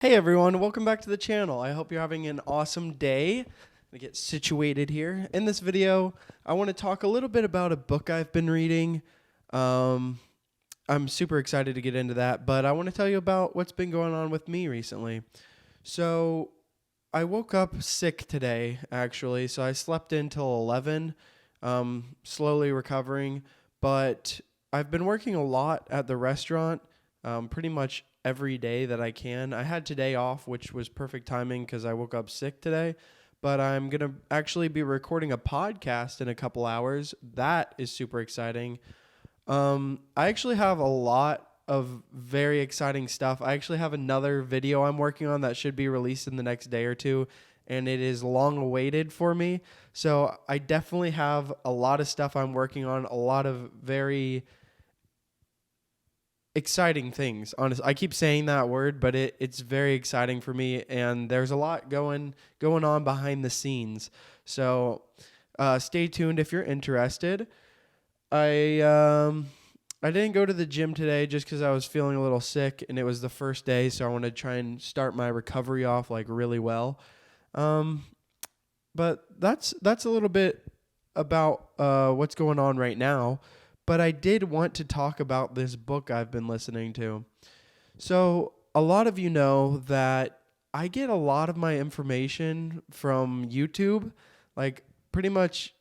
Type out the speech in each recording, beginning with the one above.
Hey everyone, welcome back to the channel. I hope you're having an awesome day. I'm gonna get situated here. In this video, I want to talk a little bit about a book I've been reading. Um, I'm super excited to get into that, but I want to tell you about what's been going on with me recently. So, I woke up sick today, actually. So I slept until 11, slowly recovering. But I've been working a lot at the restaurant, pretty much every day that I can. I had today off, which was perfect timing because I woke up sick today. But I'm going to actually be recording a podcast in a couple hours. That is super exciting. I actually have a lot of very exciting stuff. I actually have another video I'm working on that should be released in the next day or two, and it is long awaited for me. So I definitely have a lot of stuff I'm working on, a lot of very exciting things. Honestly, I keep saying that word, but it's very exciting for me, and there's a lot going on behind the scenes. So stay tuned if you're interested. I I didn't go to the gym today just because I was feeling a little sick and it was the first day, so I want to try and start my recovery off like really well. Um, but that's a little bit about what's going on right now. But I did want to talk about this book I've been listening to. So a lot of you know that I get a lot of my information from YouTube, like pretty much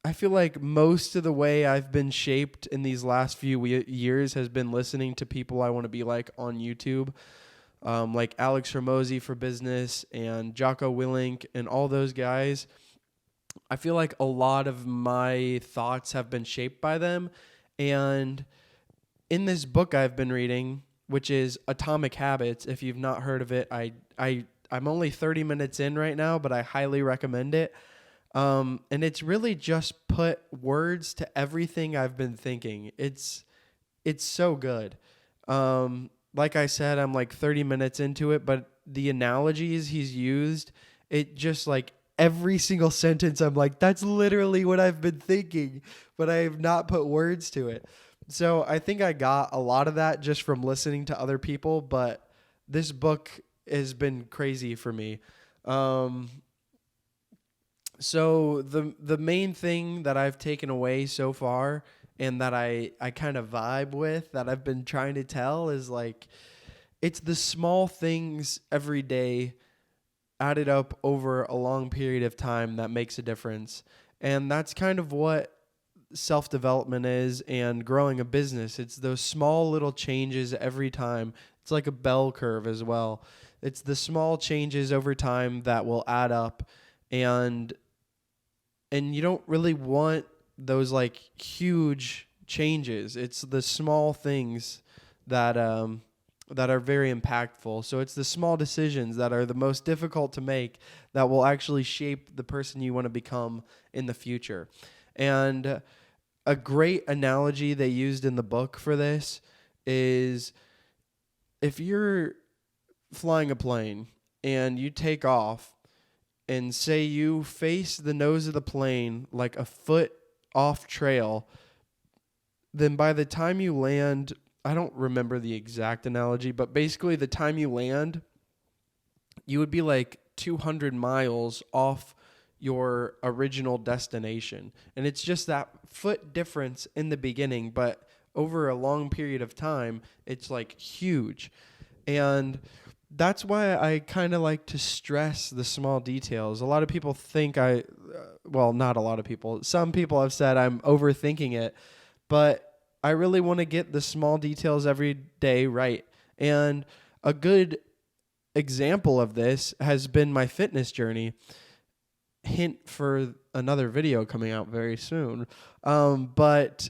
I feel like most of the way I've been shaped in these last few years has been listening to people I want to be like on YouTube, like Alex Hormozy for business and Jocko Willink and all those guys. I feel like a lot of my thoughts have been shaped by them. And in this book I've been reading, which is Atomic Habits, if you've not heard of it, I'm only 30 minutes in right now, but I highly recommend it. And it's really just put words to everything I've been thinking. It's so good. Like I said, I'm like 30 minutes into it, but the analogies he's used, it just like every single sentence, I'm like, that's literally what I've been thinking, but I have not put words to it. So I think I got a lot of that just from listening to other people, but this book has been crazy for me. Um, so the main thing that I've taken away so far and that I kind of vibe with that I've been trying to tell is like it's the small things every day added up over a long period of time that makes a difference. And that's kind of what self-development is and growing a business. It's those small little changes every time. It's like a bell curve as well. It's the small changes over time that will add up, and you don't really want those like huge changes. It's the small things that that are very impactful. So it's the small decisions that are the most difficult to make that will actually shape the person you want to become in the future. And a great analogy they used in the book for this is if you're flying a plane and you take off and say you face the nose of the plane like a foot off trail, then by the time you land, I don't remember the exact analogy, but basically the time you land, you would be like 200 miles off your original destination. And it's just that foot difference in the beginning, but over a long period of time, it's like huge. And that's why I kind of like to stress the small details. A lot of people think well, not a lot of people. Some people have said I'm overthinking it, but I really want to get the small details every day right. And a good example of this has been my fitness journey. Hint for another video coming out very soon. But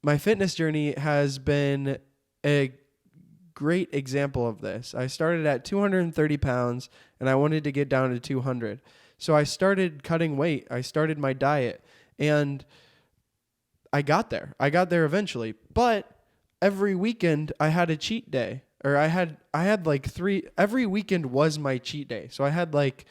my fitness journey has been a great example of this. I started at 230 pounds and I wanted to get down to 200. So I started cutting weight. I started my diet and I got there. I got there eventually. But every weekend I had a cheat day. Or I had like every weekend was my cheat day. So I had like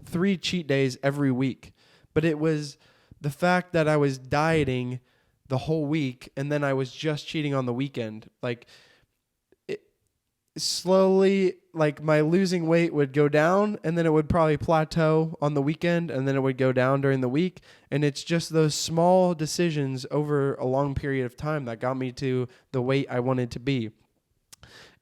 3 cheat days every week. But it was the fact that I was dieting the whole week and then I was just cheating on the weekend. Like slowly, like, my losing weight would go down, and then it would probably plateau on the weekend, and then it would go down during the week. And it's just those small decisions over a long period of time that got me to the weight I wanted to be.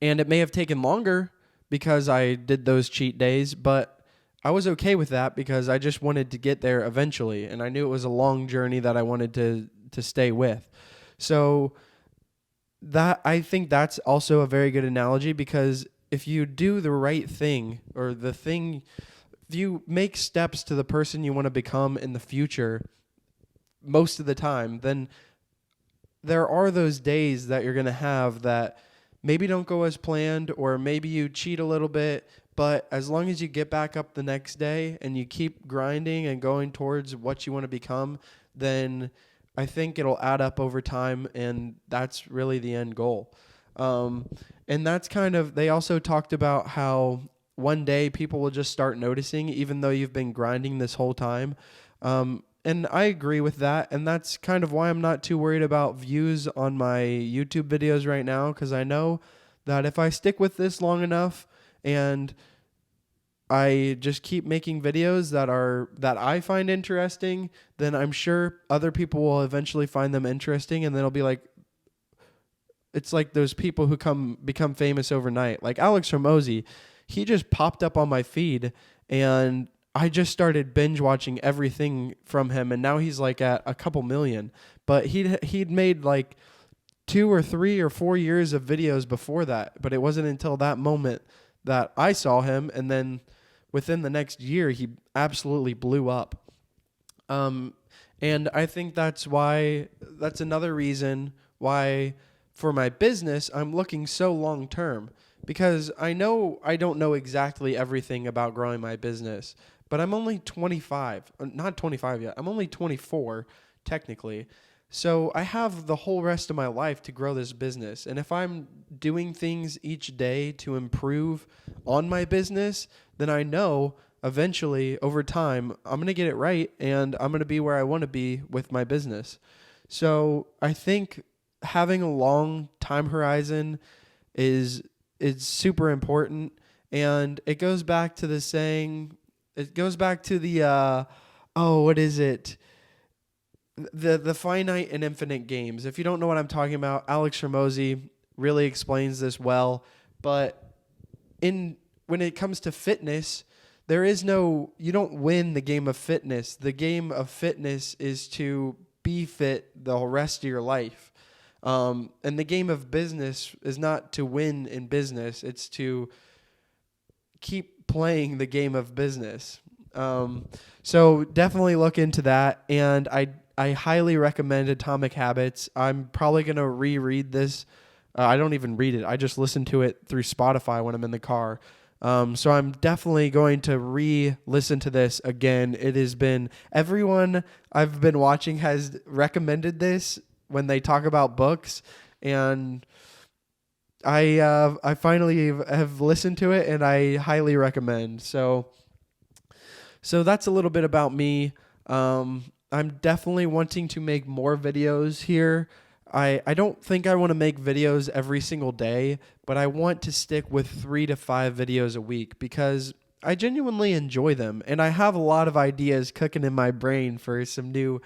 And it may have taken longer because I did those cheat days, but I was okay with that because I just wanted to get there eventually, and I knew it was a long journey that I wanted to stay with. So that, I think that's also a very good analogy, because if you do the right thing, or the thing, if you make steps to the person you want to become in the future most of the time, then there are those days that you're going to have that maybe don't go as planned, or maybe you cheat a little bit, but as long as you get back up the next day and you keep grinding and going towards what you want to become, then I think it'll add up over time, and that's really the end goal. Um, and that's kind of, they also talked about how one day people will just start noticing, even though you've been grinding this whole time. And I agree with that. And that's kind of why I'm not too worried about views on my YouTube videos right now, because I know that if I stick with this long enough and I just keep making videos that I find interesting, then I'm sure other people will eventually find them interesting, and then it'll be like, it's like those people who become famous overnight. Like Alex Hormozy, he just popped up on my feed, and I just started binge watching everything from him, and now he's like at a couple million. But he'd made like 2 or 3 or 4 years of videos before that, but it wasn't until that moment that I saw him, and then within the next year he absolutely blew up. Um, and I think that's another reason why for my business I'm looking so long term, because I know I don't know exactly everything about growing my business, but I'm only 25, not 25 yet. I'm only 24 technically. So I have the whole rest of my life to grow this business. And if I'm doing things each day to improve on my business, then I know eventually over time I'm going to get it right, and I'm going to be where I want to be with my business. So I think having a long time horizon is is super important, and it goes back to the saying, it goes back to the what is it, the finite and infinite games. If you don't know what I'm talking about, Alex Hormozy really explains this well. But in when it comes to fitness, there is no, you don't win the game of fitness. The game of fitness is to be fit the rest of your life. And the game of business is not to win in business. It's to keep playing the game of business. So definitely look into that. And I highly recommend Atomic Habits. I'm probably going to reread this. I don't even read it. I just listen to it through Spotify when I'm in the car. So I'm definitely going to re-listen to this again. It has been, everyone I've been watching has recommended this when they talk about books, and I finally have listened to it, and I highly recommend. So that's a little bit about me. I'm definitely wanting to make more videos here. I don't think I want to make videos every single day, but I want to stick with 3 to 5 videos a week, because I genuinely enjoy them, and I have a lot of ideas cooking in my brain for some new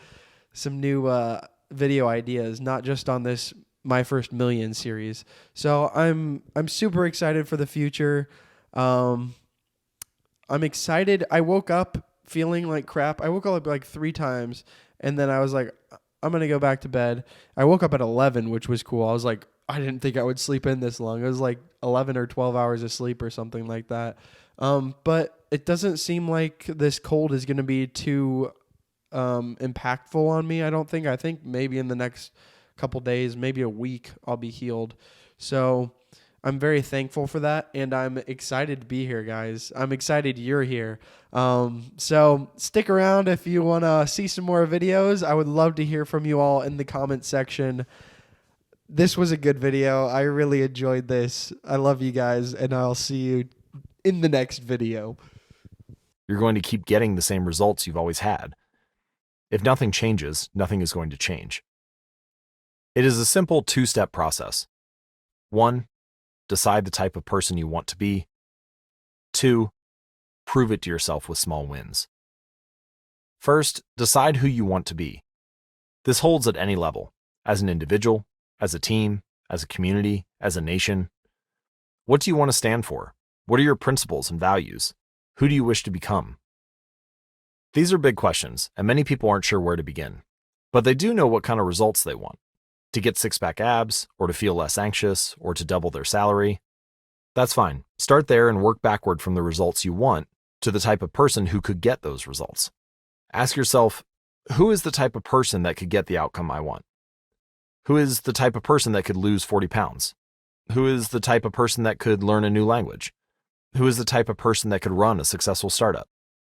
video ideas, not just on this My First Million series. So I'm super excited for the future. Um, I'm excited. I woke up feeling like crap. I woke up like 3 times, and then I was like, I'm going to go back to bed. I woke up at 11, which was cool. I was like, I didn't think I would sleep in this long. It was like 11 or 12 hours of sleep or something like that. But it doesn't seem like this cold is going to be too impactful on me. I think maybe in the next couple days, maybe a week, I'll be healed. So I'm very thankful for that, and I'm excited to be here, guys. I'm excited you're here. So stick around if you want to see some more videos. I would love to hear from you all in the comment section. This was a good video. I really enjoyed this. I love you guys, and I'll see you in the next video. You're going to keep getting the same results you've always had. If nothing changes, nothing is going to change. It is a simple 2-step process. 1. decide the type of person you want to be. 2. Prove it to yourself with small wins. First, decide who you want to be. This holds at any level, as an individual, as a team, as a community, as a nation. What do you want to stand for? What are your principles and values? Who do you wish to become? These are big questions, and many people aren't sure where to begin. But they do know what kind of results they want. To get six-pack abs, or to feel less anxious, or to double their salary. That's fine. Start there and work backward from the results you want to the type of person who could get those results. Ask yourself, who is the type of person that could get the outcome I want? Who is the type of person that could lose 40 pounds? Who is the type of person that could learn a new language? Who is the type of person that could run a successful startup?